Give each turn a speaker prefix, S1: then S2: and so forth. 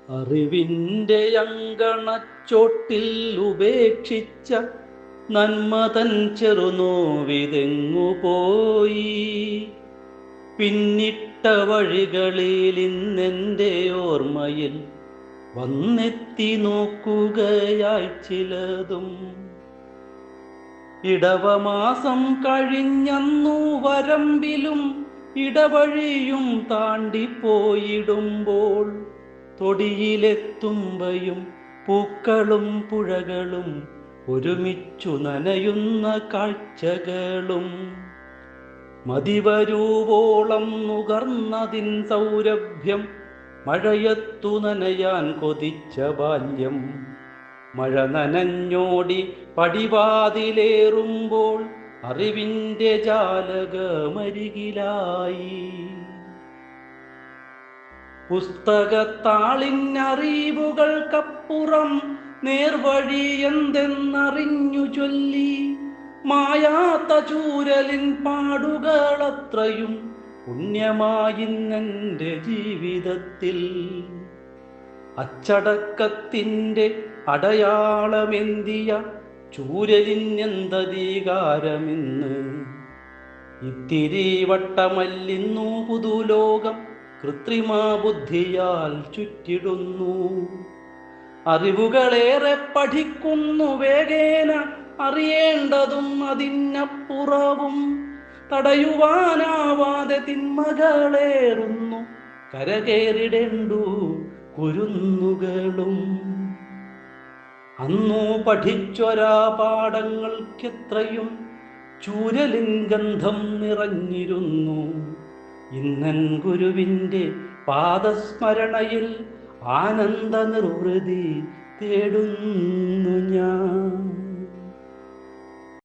S1: അറിവിൻ്റെ അങ്കണച്ചോട്ടിൽ ഉപേക്ഷിച്ച നന്മതൻ ചെറുനോവിതെങ്ങു പോയി? പിന്നിട്ട വഴികളിൽ ഇന്നെൻ്റെ ഓർമ്മയിൽ വന്നെത്തി നോക്കുകയായി ചിലതും. ഇടവമാസം കഴിഞ്ഞന്നു വരമ്പിലും ഇടവഴിയും താണ്ടിപ്പോയിടുമ്പോൾ തൊടിയിലെത്തുമ്പയും പൂക്കളും പുഴകളും ഒരുമിച്ചു നനയുന്ന കാഴ്ചകളും മതിവരൂവോളം നുകർന്നതിൻ സൗരഭ്യം മഴയത്തു നനയാൻ കൊതിച്ച ബാല്യം. മഴ നനഞ്ഞോടി പടിവാതിലേറുമ്പോൾ അറിവിൻ്റെ ജാലകമരികിലായി. പുസ്തകത്താളിനറിവുകൾക്കപ്പുറം നേർവഴി എന്തെന്നറിഞ്ഞു ചൊല്ലി മായാത്ത ചൂരലിൻ പാടുകളത്രയും പുണ്യമായിന്നെൻ്റെ ജീവിതത്തിൽ. അച്ചടക്കത്തിൻ്റെ അടയാളമെന്തിയ ചൂരലിനെന്തധികാരമിന്ന്. ഇത്തിരി വട്ടമല്ലിന്നു പുതുലോകം കൃത്രിമ ബുദ്ധിയാൽ ചുറ്റിടുന്നു. അറിവുകളേറെ പഠിക്കുന്നു വേഗേന, അറിയേണ്ടതും അതിനപ്പുറവും. തടയുവാനാവാതെ തിന്മകളേറുന്നു, കരകേറിടേണ്ടു കുരുന്നുകളും. അന്നു പഠിച്ചൊരാ പാഠങ്ങൾക്കെത്രയും ചൂരലിൻ ഗന്ധം നിറഞ്ഞിരുന്നു. ഇന്നൻ ഗുരുവിൻ്റെ പാദസ്മരണയിൽ ആനന്ദ നിർവൃതി തേടുന്നു ഞാൻ.